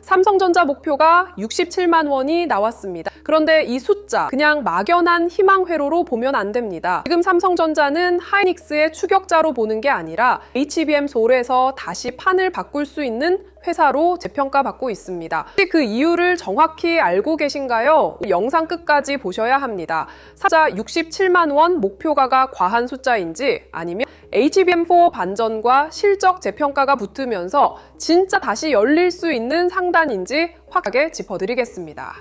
삼성전자 목표가 67만 원이 나왔습니다. 그런데 이 숫자 그냥 막연한 희망 회로로 보면 안 됩니다. 지금 삼성전자는 하이닉스의 추격자로 보는 게 아니라 HBM 소울에서 다시 판을 바꿀 수 있는 회사로 재평가받고 있습니다. 혹시 그 이유를 정확히 알고 계신가요? 영상 끝까지 보셔야 합니다. 숫자 67만 원 목표가가 과한 숫자인지 아니면 HBM4 반전과 실적 재평가가 붙으면서 진짜 다시 열릴 수 있는 상단인지 확하게 짚어드리겠습니다.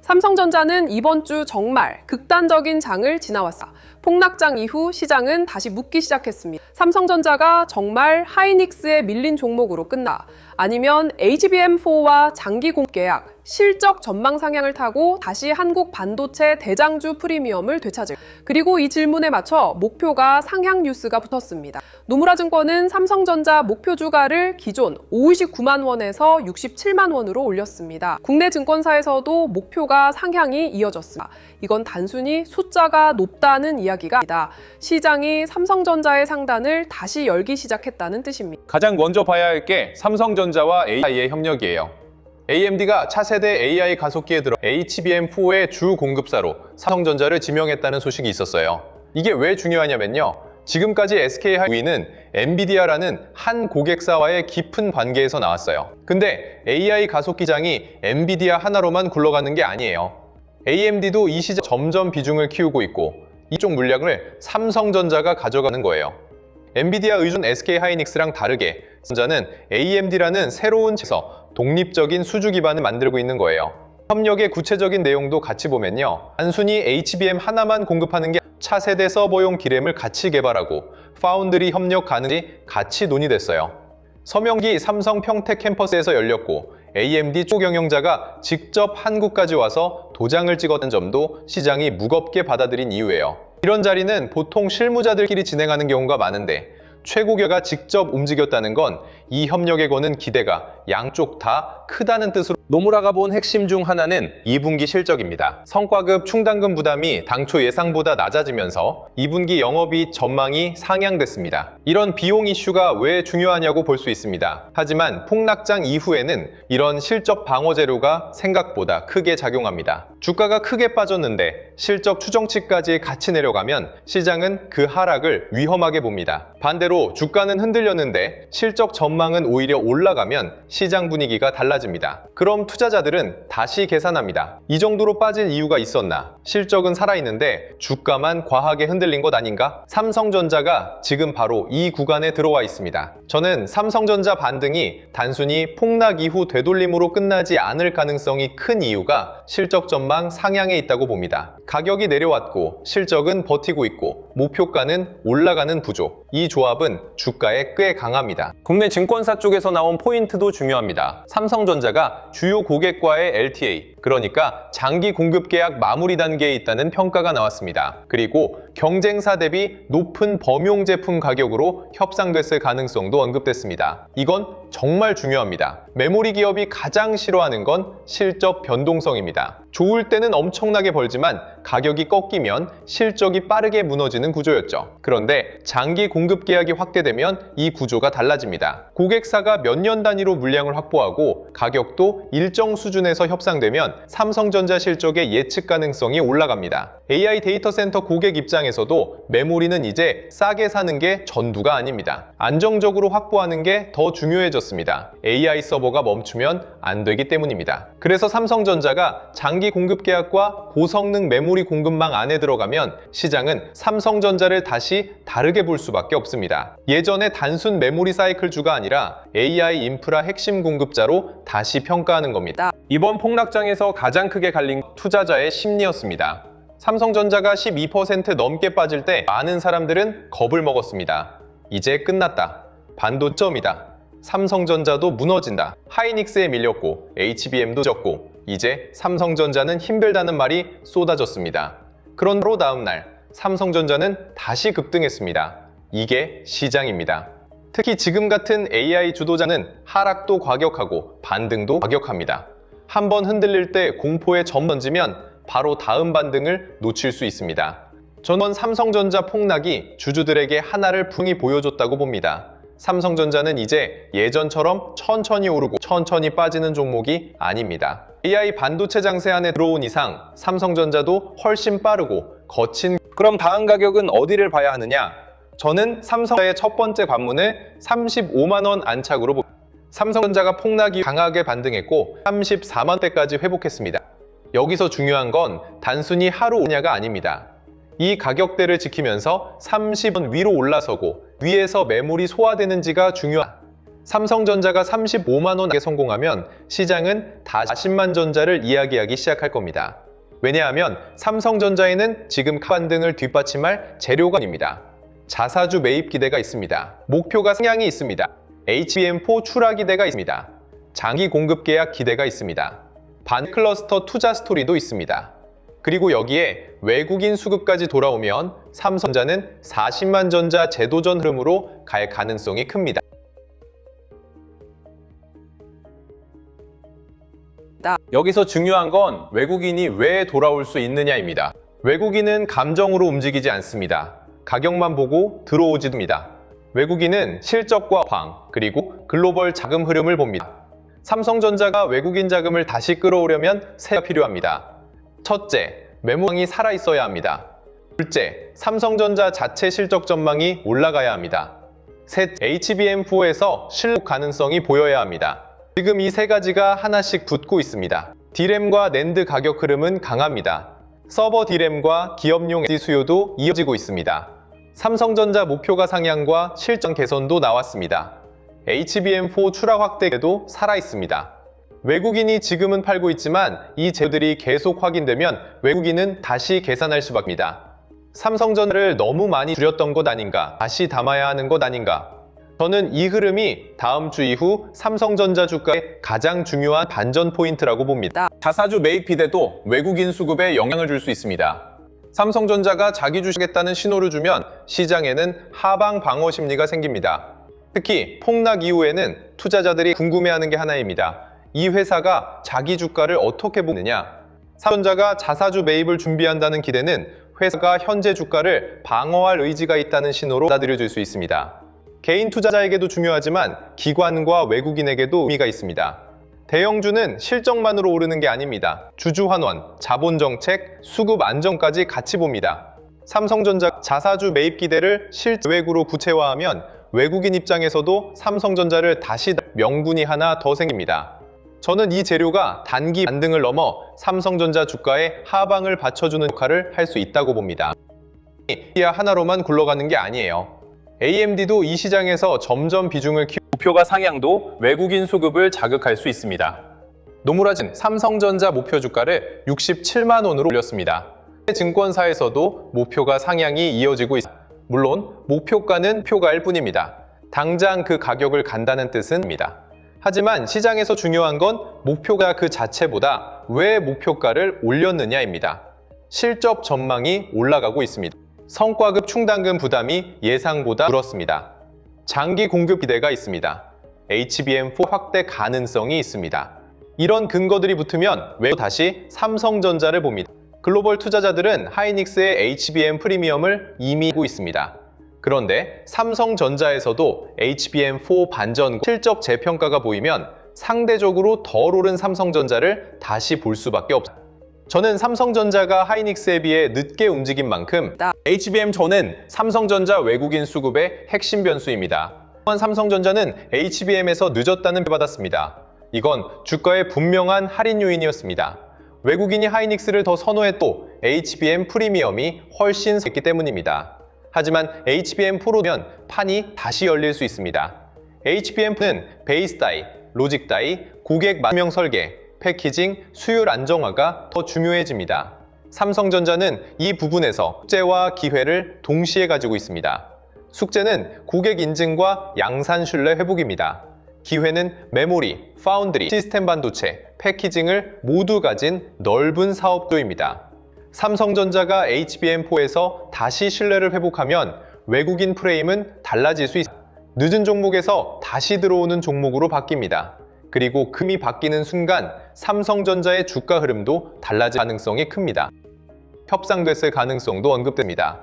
삼성전자는 이번 주 정말 극단적인 장을 지나왔습니다. 폭락장 이후 시장은 다시 묻기 시작했습니다. 삼성전자가 정말 하이닉스에 밀린 종목으로 끝나 아니면 HBM4와 장기 공급 계약, 실적 전망 상향을 타고 다시 한국 반도체 대장주 프리미엄을 되찾을. 그리고 이 질문에 맞춰 목표가 상향 뉴스가 붙었습니다. 노무라 증권은 삼성전자 목표 주가를 기존 59만 원에서 67만 원으로 올렸습니다. 국내 증권사에서도 목표가 상향이 이어졌습니다. 이건 단순히 숫자가 높다는 이야기가 아니다. 시장이 삼성전자의 상단을 다시 열기 시작했다는 뜻입니다. 가장 먼저 봐야 할 게 삼성전자와 AI의 협력이에요. AMD가 차세대 AI 가속기에 들어 HBM4의 주 공급사로 삼성전자를 지명했다는 소식이 있었어요. 이게 왜 중요하냐면요. 지금까지 SK하이닉스는 엔비디아라는 한 고객사와의 깊은 관계에서 나왔어요. 근데 AI 가속기장이 엔비디아 하나로만 굴러가는 게 아니에요. AMD도 이 시장 점점 비중을 키우고 있고 이쪽 물량을 삼성전자가 가져가는 거예요. 엔비디아 의존 SK하이닉스랑 다르게 삼성전자는 AMD라는 새로운 측에서 독립적인 수주 기반을 만들고 있는 거예요. 협력의 구체적인 내용도 같이 보면요. 단순히 HBM 하나만 공급하는 게 차세대 서버용 D램을 같이 개발하고 파운드리 협력 가능이 같이 논의됐어요. 서명기 삼성 평택 캠퍼스에서 열렸고 AMD 초경영자가 직접 한국까지 와서 도장을 찍었다는 점도 시장이 무겁게 받아들인 이유예요. 이런 자리는 보통 실무자들끼리 진행하는 경우가 많은데 최고계가 직접 움직였다는 건 이 협력에 거는 기대가 양쪽 다 크다는 뜻으로 노무라가 본 핵심 중 하나는 2분기 실적입니다. 성과급 충당금 부담이 당초 예상보다 낮아지면서 2분기 영업이익 전망이 상향됐습니다. 이런 비용 이슈가 왜 중요하냐고 볼 수 있습니다. 하지만 폭락장 이후에는 이런 실적 방어 재료가 생각보다 크게 작용합니다. 주가가 크게 빠졌는데 실적 추정치까지 같이 내려가면 시장은 그 하락을 위험하게 봅니다. 반대로 주가는 흔들렸는데 실적 전망은 오히려 올라가면 시장 분위기가 달라집니다. 그럼 투자자들은 다시 계산합니다. 이 정도로 빠질 이유가 있었나? 실적은 살아있는데 주가만 과하게 흔들린 것 아닌가? 삼성전자가 지금 바로 이 구간에 들어와 있습니다. 저는 삼성전자 반등이 단순히 폭락 이후 되돌림으로 끝나지 않을 가능성이 큰 이유가 실적 전망 상향에 있다고 봅니다. 가격이 내려왔고 실적은 버티고 있고 목표가는 올라가는 구조. 이 조합은 주가에 꽤 강합니다. 국내 증권사 쪽에서 나온 포인트도 중요합니다. 삼성전자가 주요 고객과의 LTA, 그러니까 장기 공급 계약 마무리 단계에 있다는 평가가 나왔습니다. 그리고 경쟁사 대비 높은 범용 제품 가격으로 협상됐을 가능성도 언급됐습니다. 이건 정말 중요합니다. 메모리 기업이 가장 싫어하는 건 실적 변동성입니다. 좋을 때는 엄청나게 벌지만 가격이 꺾이면 실적이 빠르게 무너지는 구조였죠. 그런데 장기 공급 계약이 확대되면 이 구조가 달라집니다. 고객사가 몇 년 단위로 물량을 확보하고 가격도 일정 수준에서 협상되면 삼성전자 실적의 예측 가능성이 올라갑니다. AI 데이터 센터 고객 입장에서도 메모리는 이제 싸게 사는 게 전부가 아닙니다. 안정적으로 확보하는 게 더 중요해졌습니다. AI 서버가 멈추면 안 되기 때문입니다. 그래서 삼성전자가 장기 공급 계약과 고성능 메모리 공급망 안에 들어가면 시장은 삼성전자를 다시 다르게 볼 수밖에 없습니다. 예전에 단순 메모리 사이클주가 아니라 AI 인프라 핵심 공급자로 다시 평가하는 겁니다. 이번 폭락장에서 가장 크게 갈린 투자자의 심리였습니다. 삼성전자가 12% 넘게 빠질 때 많은 사람들은 겁을 먹었습니다. 이제 끝났다. 반도점이다. 삼성전자도 무너진다. 하이닉스에 밀렸고 HBM도 졌고 이제 삼성전자는 힘들다는 말이 쏟아졌습니다. 그런 바로 다음 날 삼성전자는 다시 급등했습니다. 이게 시장입니다. 특히 지금 같은 AI 주도자는 하락도 과격하고 반등도 과격합니다. 한번 흔들릴 때 공포에 점 던지면 바로 다음 반등을 놓칠 수 있습니다. 저는 삼성전자 폭락이 주주들에게 하나를 분명히 보여줬다고 봅니다. 삼성전자는 이제 예전처럼 천천히 오르고 천천히 빠지는 종목이 아닙니다. AI 반도체 장세 안에 들어온 이상 삼성전자도 훨씬 빠르고 거친. 그럼 다음 가격은 어디를 봐야 하느냐? 저는 삼성전자의 첫 번째 관문을 35만 원 안착으로 봅니다. 삼성전자가 폭락이 강하게 반등했고 34만 원대까지 회복했습니다. 여기서 중요한 건 단순히 하루 오냐가 아닙니다. 이 가격대를 지키면서 30원 위로 올라서고 위에서 매물이 소화되는지가 중요합니다. 삼성전자가 35만 원에 성공하면 시장은 다시 40만 전자를 이야기하기 시작할 겁니다. 왜냐하면 삼성전자에는 지금 반등을 뒷받침할 재료가 아닙니다. 자사주 매입 기대가 있습니다. 목표가 상향이 있습니다. HBM4 출하 기대가 있습니다. 장기 공급 계약 기대가 있습니다. 반 클러스터 투자 스토리도 있습니다. 그리고 여기에 외국인 수급까지 돌아오면 삼성전자는 40만 전자 재도전 흐름으로 갈 가능성이 큽니다. 여기서 중요한 건 외국인이 왜 돌아올 수 있느냐입니다. 외국인은 감정으로 움직이지 않습니다. 가격만 보고 들어오지도 합니다. 외국인은 실적과 그리고 글로벌 자금 흐름을 봅니다. 삼성전자가 외국인 자금을 다시 끌어오려면 세 가지가 필요합니다. 첫째, 매물망이 살아있어야 합니다. 둘째, 삼성전자 자체 실적 전망이 올라가야 합니다. 셋, HBM4에서 실록 가능성이 보여야 합니다. 지금 이 세 가지가 하나씩 붙고 있습니다. D램과 낸드 가격 흐름은 강합니다. 서버 D램과 기업용 SD 수요도 이어지고 있습니다. 삼성전자 목표가 상향과 실적 개선도 나왔습니다. HBM4 출하 확대도 살아있습니다. 외국인이 지금은 팔고 있지만 이 재료들이 계속 확인되면 외국인은 다시 계산할 수밖입니다. 삼성전자를 너무 많이 줄였던 것 아닌가, 다시 담아야 하는 것 아닌가. 저는 이 흐름이 다음 주 이후 삼성전자 주가의 가장 중요한 반전 포인트라고 봅니다. 자사주 매입 기대도 외국인 수급에 영향을 줄 수 있습니다. 삼성전자가 자기 주식했다는 신호를 주면 시장에는 하방 방어 심리가 생깁니다. 특히 폭락 이후에는 투자자들이 궁금해하는 게 하나입니다. 이 회사가 자기 주가를 어떻게 보느냐? 삼성전자가 자사주 매입을 준비한다는 기대는 회사가 현재 주가를 방어할 의지가 있다는 신호로 받아들여질 수 있습니다. 개인 투자자에게도 중요하지만 기관과 외국인에게도 의미가 있습니다. 대형주는 실적만으로 오르는 게 아닙니다. 주주 환원, 자본 정책, 수급 안정까지 같이 봅니다. 삼성전자 자사주 매입 기대를 실외국으로 구체화하면 외국인 입장에서도 삼성전자를 다시 명분이 하나 더 생깁니다. 저는 이 재료가 단기 반등을 넘어 삼성전자 주가의 하방을 받쳐주는 역할을 할 수 있다고 봅니다. 엔비디아 하나로만 굴러가는 게 아니에요. AMD도 이 시장에서 점점 비중을 키우고 목표가 상향도 외국인 수급을 자극할 수 있습니다. 노무라진 삼성전자 목표 주가를 67만 원으로 올렸습니다. 증권사에서도 목표가 상향이 이어지고 있습니다. 물론 목표가는 표가일 뿐입니다. 당장 그 가격을 간다는 뜻입니다. 하지만 시장에서 중요한 건 목표가 그 자체보다 왜 목표가를 올렸느냐입니다. 실적 전망이 올라가고 있습니다. 성과급 충당금 부담이 예상보다 줄었습니다. 장기 공급 기대가 있습니다. HBM4 확대 가능성이 있습니다. 이런 근거들이 붙으면 왜 다시 삼성전자를 봅니다. 글로벌 투자자들은 하이닉스의 HBM 프리미엄을 이미 알고 있습니다. 그런데 삼성전자에서도 HBM4 반전 실적 재평가가 보이면 상대적으로 덜 오른 삼성전자를 다시 볼 수밖에 없습니다. 저는 삼성전자가 하이닉스에 비해 늦게 움직인 만큼 HBM4는 삼성전자 외국인 수급의 핵심 변수입니다. 또한 삼성전자는 HBM에서 늦었다는 평을 받았습니다. 이건 주가의 분명한 할인 요인이었습니다. 외국인이 하이닉스를 더 선호했고 HBM 프리미엄이 훨씬 셌기 때문입니다. 하지만 HBM4면 판이 다시 열릴 수 있습니다. HBM4는 베이스 다이, 로직 다이, 고객 맞춤형 설계, 패키징, 수율 안정화가 더 중요해집니다. 삼성전자는 이 부분에서 숙제와 기회를 동시에 가지고 있습니다. 숙제는 고객 인증과 양산 신뢰 회복입니다. 기회는 메모리, 파운드리, 시스템 반도체, 패키징을 모두 가진 넓은 사업도입니다. 삼성전자가 HBM4에서 다시 신뢰를 회복하면 외국인 프레임은 달라질 수 있습니다. 늦은 종목에서 다시 들어오는 종목으로 바뀝니다. 그리고 금이 바뀌는 순간 삼성전자의 주가 흐름도 달라질 가능성이 큽니다. 협상됐을 가능성도 언급됩니다.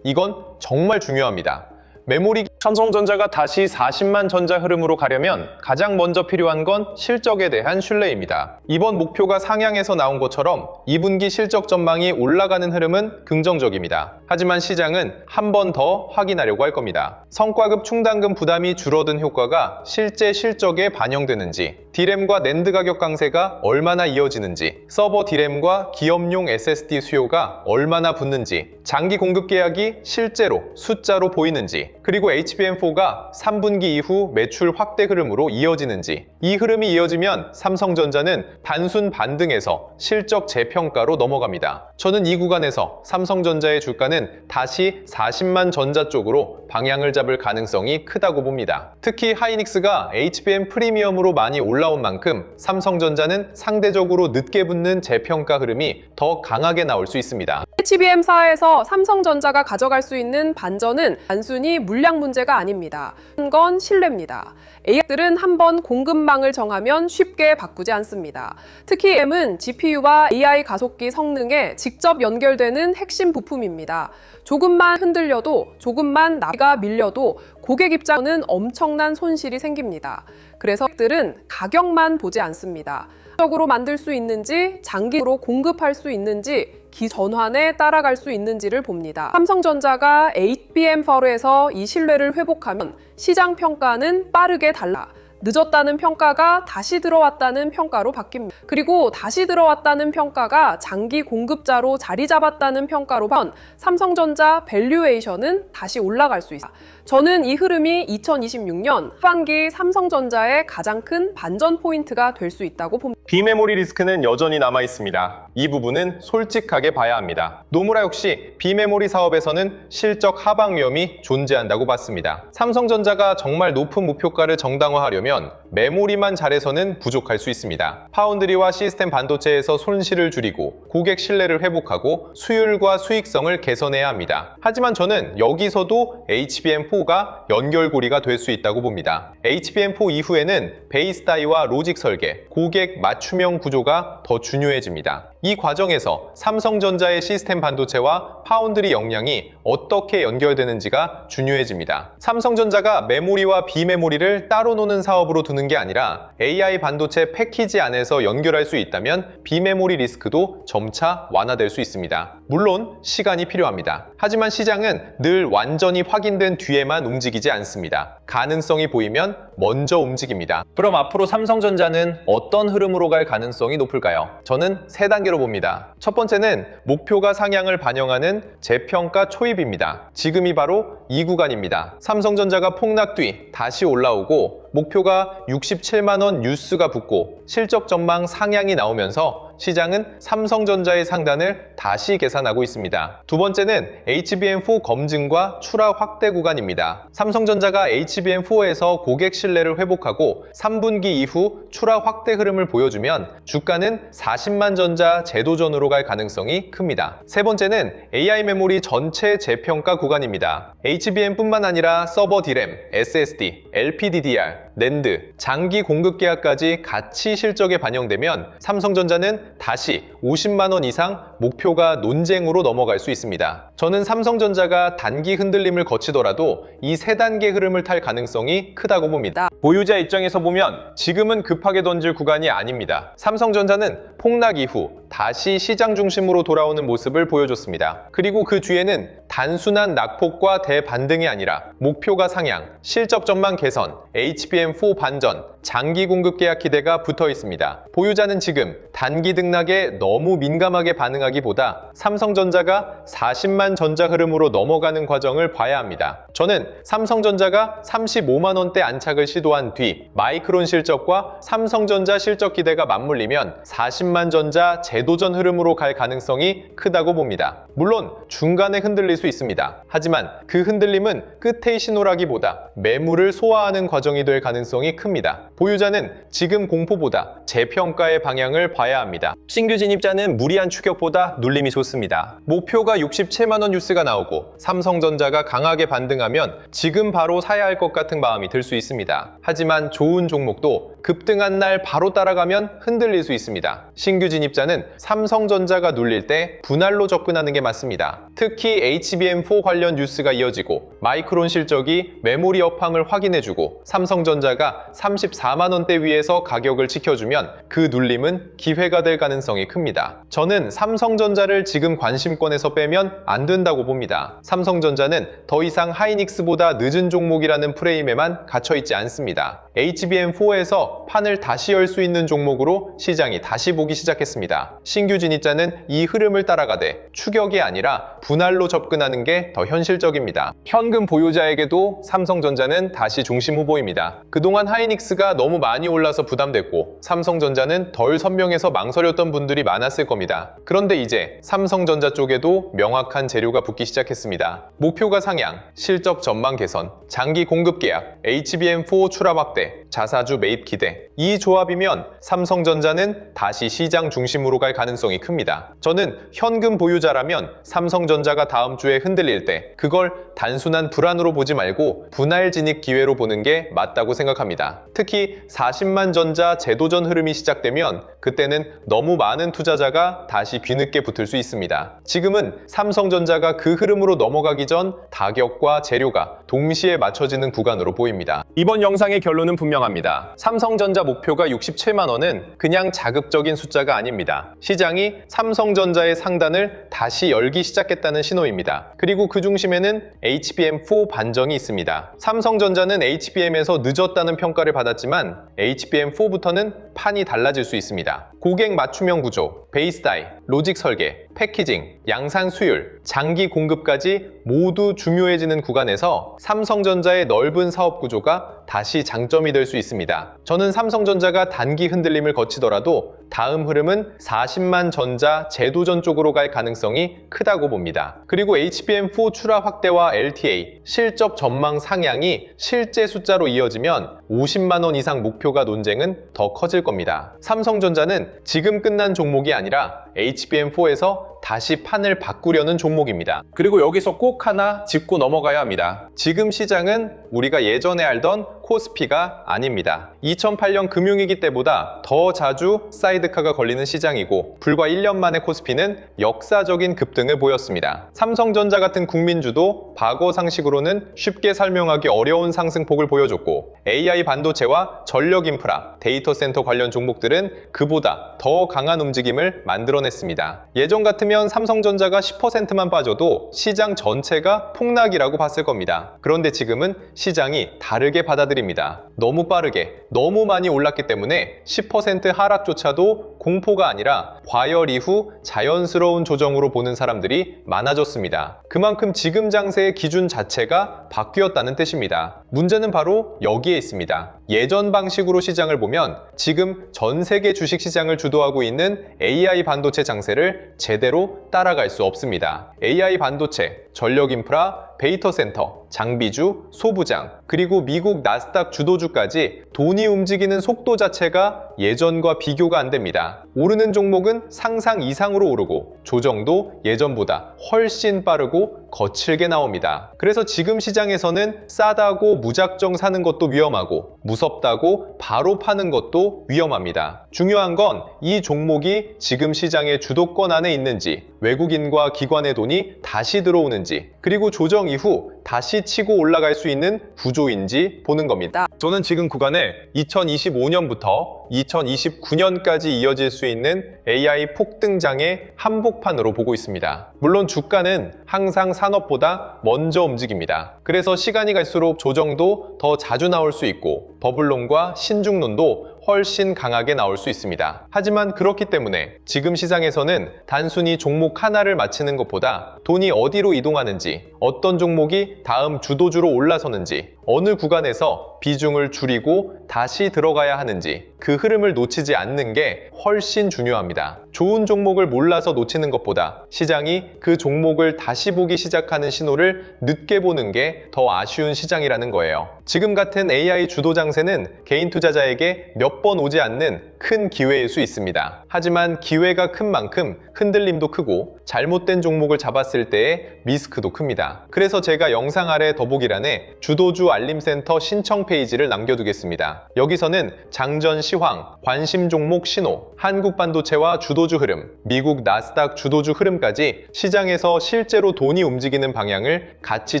이건 정말 중요합니다. 메모리 삼성전자가 다시 40만 전자 흐름으로 가려면 가장 먼저 필요한 건 실적에 대한 신뢰입니다. 이번 목표가 상향에서 나온 것처럼 2분기 실적 전망이 올라가는 흐름은 긍정적입니다. 하지만 시장은 한 번 더 확인하려고 할 겁니다. 성과급 충당금 부담이 줄어든 효과가 실제 실적에 반영되는지, D램과 낸드 가격 강세가 얼마나 이어지는지, 서버 D램과 기업용 SSD 수요가 얼마나 붙는지, 장기 공급 계약이 실제로 숫자로 보이는지, 그리고 HBM4가 3분기 이후 매출 확대 흐름으로 이어지는지, 이 흐름이 이어지면 삼성전자는 단순 반등에서 실적 재평가로 넘어갑니다. 저는 이 구간에서 삼성전자의 주가는 다시 40만 전자 쪽으로 방향을 잡을 가능성이 크다고 봅니다. 특히 하이닉스가 HBM 프리미엄으로 많이 올라온 만큼 삼성전자는 상대적으로 늦게 붙는 재평가 흐름이 더 강하게 나올 수 있습니다. HBM사에서 삼성전자가 가져갈 수 있는 반전은 단순히 물량 문제가 아닙니다. 건 신뢰입니다. AI들은 한번 공급망을 정하면 쉽게 바꾸지 않습니다. 특히 M은 GPU와 AI 가속기 성능에 직접 연결되는 핵심 부품입니다. 조금만 흔들려도, 조금만 나비가 밀려도 고객 입장은 엄청난 손실이 생깁니다. 그래서 들은 가격만 보지 않습니다. 적으로 만들 수 있는지, 장기로 공급할 수 있는지, 기전환에 따라갈 수 있는지를 봅니다. 삼성전자가 HBM4에서 이 신뢰를 회복하면 시장 평가는 빠르게 달라 늦었다는 평가가 다시 들어왔다는 평가로 바뀝니다. 그리고 다시 들어왔다는 평가가 장기 공급자로 자리 잡았다는 평가로 번 삼성전자 밸류에이션은 다시 올라갈 수 있습니다. 저는 이 흐름이 2026년 하반기 삼성전자의 가장 큰 반전 포인트가 될 수 있다고 봅니다. 비메모리 리스크는 여전히 남아 있습니다. 이 부분은 솔직하게 봐야 합니다. 노무라 역시 비메모리 사업에서는 실적 하방 위험이 존재한다고 봤습니다. 삼성전자가 정말 높은 목표가를 정당화하려면 메모리만 잘해서는 부족할 수 있습니다. 파운드리와 시스템 반도체에서 손실을 줄이고 고객 신뢰를 회복하고 수율과 수익성을 개선해야 합니다. 하지만 저는 여기서도 HBM4가 연결고리가 될 수 있다고 봅니다. HBM4 이후에는 베이스 다이와 로직 설계, 고객 맞춤형 구조가 더 중요해집니다. 이 과정에서 삼성전자의 시스템 반도체와 파운드리 역량이 어떻게 연결되는지가 중요해집니다. 삼성전자가 메모리와 비메모리를 따로 노는 사업으로 두는 게 아니라 AI 반도체 패키지 안에서 연결할 수 있다면 비메모리 리스크도 점차 완화될 수 있습니다. 물론 시간이 필요합니다. 하지만 시장은 늘 완전히 확인된 뒤에만 움직이지 않습니다. 가능성이 보이면 먼저 움직입니다. 그럼 앞으로 삼성전자는 어떤 흐름으로 갈 가능성이 높을까요? 저는 세 단계로 봅니다. 첫 번째는 목표가 상향을 반영하는 재평가 초입입니다. 지금이 바로 이 구간입니다. 삼성전자가 폭락 뒤 다시 올라오고 목표가 67만 원 뉴스가 붙고 실적 전망 상향이 나오면서 시장은 삼성전자의 상단을 다시 계산하고 있습니다. 두 번째는 HBM4 검증과 출하 확대 구간입니다. 삼성전자가 HBM4에서 고객 신뢰를 회복하고 3분기 이후 출하 확대 흐름을 보여주면 주가는 40만 전자 재도전으로 갈 가능성이 큽니다. 세 번째는 AI 메모리 전체 재평가 구간입니다. HBM뿐만 아니라 서버 D램, SSD, LPDDR, 낸드, 장기 공급 계약까지 같이 실적에 반영되면 삼성전자는 다시 50만 원 이상 목표가 논쟁으로 넘어갈 수 있습니다. 저는 삼성전자가 단기 흔들림을 거치더라도 이 세 단계 흐름을 탈 가능성이 크다고 봅니다. 보유자 입장에서 보면 지금은 급하게 던질 구간이 아닙니다. 삼성전자는 폭락 이후 다시 시장 중심으로 돌아오는 모습을 보여줬습니다. 그리고 그 뒤에는 단순한 낙폭과 대반등이 아니라 목표가 상향, 실적 전망 개선, HBM4 반전, 장기 공급 계약 기대가 붙어 있습니다. 보유자는 지금 단기 등락에 너무 민감하게 반응하기보다 삼성전자가 40만 전자 흐름으로 넘어가는 과정을 봐야 합니다. 저는 삼성전자가 35만 원대 안착을 시도한 뒤 마이크론 실적과 삼성전자 실적 기대가 맞물리면 40만 전자 재도전 흐름으로 갈 가능성이 크다고 봅니다. 물론 중간에 흔들릴 수 있습니다. 하지만 그 흔들림은 끝의 신호라기보다 매물을 소화하는 과정이 될 가능성이 큽니다. 보유자는 지금 공포보다 재평가의 방향을 봐야 합니다. 신규 진입자는 무리한 추격보다 눌림이 좋습니다. 목표가 67만 원 뉴스가 나오고 삼성전자가 강하게 반등하면 지금 바로 사야 할 것 같은 마음이 들 수 있습니다. 하지만 좋은 종목도 급등한 날 바로 따라가면 흔들릴 수 있습니다. 신규 진입자는 삼성전자가 눌릴 때 분할로 접근하는 게 맞습니다. 특히 HBM4 관련 뉴스가 이어지고 마이크론 실적이 메모리 업황을 확인해주고 삼성전자가 34만 원대 위에서 가격을 지켜주면 그 눌림은 기회가 될 가능성이 큽니다. 저는 삼성전자를 지금 관심권에서 빼면 안 된다고 봅니다. 삼성전자는 더 이상 하이닉스보다 늦은 종목이라는 프레임에만 갇혀있지 않습니다. HBM4에서 판을 다시 열 수 있는 종목으로 시장이 다시 보기 시작했습니다. 신규 진입자는 이 흐름을 따라가되 추격이 아니라 분할로 접근하는 게 더 현실적입니다. 현금 보유자에게도 삼성전자는 다시 중심 후보입니다. 그동안 하이닉스가 너무 많이 올라서 부담됐고 삼성전자는 덜 선명해서 망설였던 분들이 많았을 겁니다. 그런데 이제 삼성전자 쪽에도 명확한 재료가 붙기 시작했습니다. 목표가 상향, 실적 전망 개선, 장기 공급 계약, HBM4 출하 확대, 자사주 매입 기대. 이 조합이면 삼성전자는 다시 시장 중심으로 갈 가능성이 큽니다. 저는 현금 보유자라면 삼성전자가 다음 주에 흔들릴 때 그걸 단순한 불안으로 보지 말고 분할 진입 기회로 보는 게 맞다고 생각합니다. 특히 40만 전자 재도전 흐름이 시작되면 그때는 너무 많은 투자자가 다시 뒤늦게 붙을 수 있습니다. 지금은 삼성전자가 그 흐름으로 넘어가기 전 타격과 재료가 동시에 맞춰지는 구간으로 보입니다. 이번 영상의 결론은 분명합니다. 삼성전자 목표가 67만 원은 그냥 자극적인 숫자가 아닙니다. 시장이 삼성전자의 상단을 다시 열기 시작했다는 신호입니다. 그리고 그 중심에는 HBM4 반정이 있습니다. 삼성전자는 HBM에서 늦었다는 평가를 받았지만 HBM4부터는 판이 달라질 수 있습니다. 고객 맞춤형 구조, 베이스 다이, 로직 설계, 패키징, 양산 수율, 장기 공급까지 모두 중요해지는 구간에서 삼성전자의 넓은 사업 구조가 다시 장점이 될 수 있습니다. 저는 삼성전자가 단기 흔들림을 거치더라도 다음 흐름은 40만 전자 재도전 쪽으로 갈 가능성이 크다고 봅니다. 그리고 HBM4 출하 확대와 LTA, 실적 전망 상향이 실제 숫자로 이어지면 50만 원 이상 목표가 논쟁은 더 커질 겁니다. 삼성전자는 지금 끝난 종목이 아니라 HBM4에서 다시 판을 바꾸려는 종목입니다. 그리고 여기서 꼭 하나 짚고 넘어가야 합니다. 지금 시장은 우리가 예전에 알던 코스피가 아닙니다. 2008년 금융위기 때보다 더 자주 사이드카가 걸리는 시장이고 불과 1년 만에 코스피는 역사적인 급등을 보였습니다. 삼성전자 같은 국민주도 과거 상식으로는 쉽게 설명하기 어려운 상승폭을 보여줬고 AI 반도체와 전력 인프라, 데이터 센터 관련 종목들은 그보다 더 강한 움직임을 만들어냈습니다. 예전 같으면 삼성전자가 10%만 빠져도 시장 전체가 폭락이라고 봤을 겁니다. 그런데 지금은 시장이 다르게 받아들입니다. 너무 빠르게, 너무 많이 올랐기 때문에 10% 하락조차도 공포가 아니라 과열 이후 자연스러운 조정으로 보는 사람들이 많아졌습니다. 그만큼 지금 장세의 기준 자체가 바뀌었다는 뜻입니다. 문제는 바로 여기에 있습니다. 예전 방식으로 시장을 보면 지금 전 세계 주식시장을 주도하고 있는 AI 반도체 장세를 제대로 따라갈 수 없습니다. AI 반도체, 전력 인프라, 데이터 센터, 장비주, 소부장, 그리고 미국 나스닥 주도주까지 돈이 움직이는 속도 자체가 예전과 비교가 안 됩니다. 오르는 종목은 상상 이상으로 오르고 조정도 예전보다 훨씬 빠르고 거칠게 나옵니다. 그래서 지금 시장에서는 싸다고 무작정 사는 것도 위험하고 무섭다고 바로 파는 것도 위험합니다. 중요한 건 이 종목이 지금 시장의 주도권 안에 있는지, 외국인과 기관의 돈이 다시 들어오는지, 그리고 조정 이후 다시 치고 올라갈 수 있는 구조인지 보는 겁니다. 저는 지금 구간을 2025년부터 2029년까지 이어질 수 있는 AI 폭등장의 한복판으로 보고 있습니다. 물론 주가는 항상 산업보다 먼저 움직입니다. 그래서 시간이 갈수록 조정도 더 자주 나올 수 있고 버블론과 신중론도 훨씬 강하게 나올 수 있습니다. 하지만 그렇기 때문에 지금 시장에서는 단순히 종목 하나를 맞히는 것보다 돈이 어디로 이동하는지, 어떤 종목이 다음 주도주로 올라서는지, 어느 구간에서 비중을 줄이고 다시 들어가야 하는지 그 흐름을 놓치지 않는 게 훨씬 중요합니다. 좋은 종목을 몰라서 놓치는 것보다 시장이 그 종목을 다시 보기 시작하는 신호를 늦게 보는 게 더 아쉬운 시장이라는 거예요. 지금 같은 AI 주도 장세는 개인 투자자에게 몇 번 오지 않는 큰 기회일 수 있습니다. 하지만 기회가 큰 만큼 흔들림도 크고 잘못된 종목을 잡았을 때의 리스크도 큽니다. 그래서 제가 영상 아래 더보기란에 주도주 알림센터 신청 페이지를 남겨두겠습니다. 여기서는 장전 시황, 관심 종목 신호, 한국 반도체와 주도주 흐름, 미국 나스닥 주도주 흐름까지 시장에서 실제로 돈이 움직이는 방향을 같이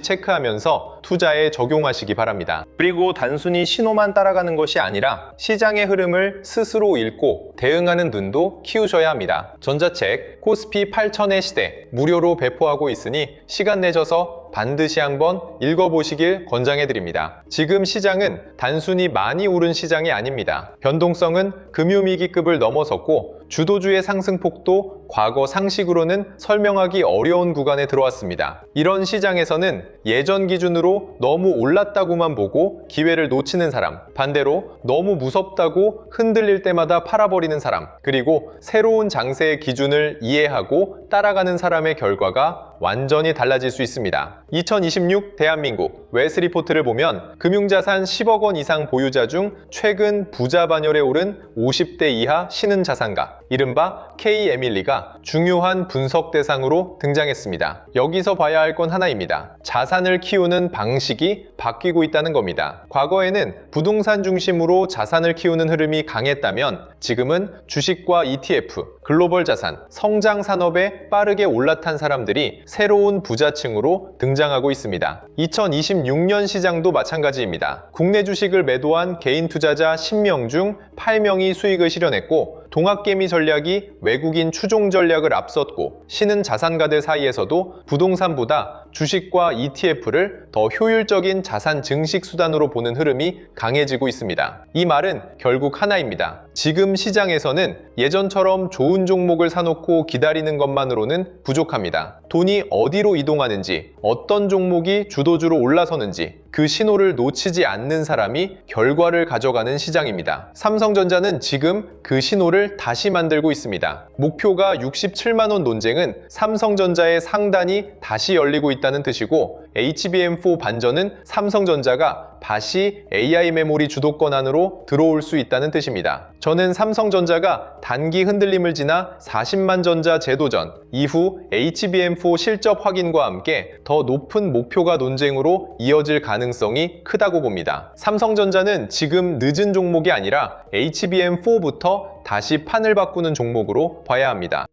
체크하면서 투자에 적용하시기 바랍니다. 그리고 단순히 신호만 따라가는 것이 아니라 시장의 흐름을 스스로 읽고 대응하는 눈도 키우셔야 합니다. 전자책 코스피 8000의 시대 무료로 배포하고 있으니 시간 내셔서 반드시 한번 읽어보시길 권장해드립니다. 지금 시장은 단순히 많이 오른 시장이 아닙니다. 변동성은 금융위기급을 넘어섰고 주도주의 상승폭도 과거 상식으로는 설명하기 어려운 구간에 들어왔습니다. 이런 시장에서는 예전 기준으로 너무 올랐다고만 보고 기회를 놓치는 사람, 반대로 너무 무섭다고 흔들릴 때마다 팔아버리는 사람, 그리고 새로운 장세의 기준을 이해하고 따라가는 사람의 결과가 완전히 달라질 수 있습니다. 2026 대한민국 웨스리포트를 보면 금융자산 10억 원 이상 보유자 중 최근 부자 반열에 오른 50대 이하 신흥 자산가, 이른바 K-에밀리가 중요한 분석 대상으로 등장했습니다. 여기서 봐야 할 건 하나입니다. 자산을 키우는 방식이 바뀌고 있다는 겁니다. 과거에는 부동산 중심으로 자산을 키우는 흐름이 강했다면 지금은 주식과 ETF, 글로벌 자산, 성장 산업에 빠르게 올라탄 사람들이 새로운 부자층으로 등장하고 있습니다. 2026년 시장도 마찬가지입니다. 국내 주식을 매도한 개인 투자자 10명 중 8명이 수익을 실현했고 동학개미 전략이 외국인 추종 전략을 앞섰고 신흥 자산가들 사이에서도 부동산보다 주식과 ETF를 더 효율적인 자산 증식 수단으로 보는 흐름이 강해지고 있습니다. 이 말은 결국 하나입니다. 지금 시장에서는 예전처럼 좋은 종목을 사놓고 기다리는 것만으로는 부족합니다. 돈이 어디로 이동하는지, 어떤 종목이 주도주로 올라서는지 그 신호를 놓치지 않는 사람이 결과를 가져가는 시장입니다. 삼성전자는 지금 그 신호를 다시 만들고 있습니다. 목표가 67만 원 논쟁은 삼성전자의 상단이 다시 열리고 있다는 뜻이고 HBM4 반전은 삼성전자가 다시 AI 메모리 주도권 안으로 들어올 수 있다는 뜻입니다. 저는 삼성전자가 단기 흔들림을 지나 40만 전자 재도전 이후 HBM4 실적 확인과 함께 더 높은 목표가 논쟁으로 이어질 가능성이 크다고 봅니다. 삼성전자는 지금 늦은 종목이 아니라 HBM4부터 다시 판을 바꾸는 종목으로 봐야 합니다.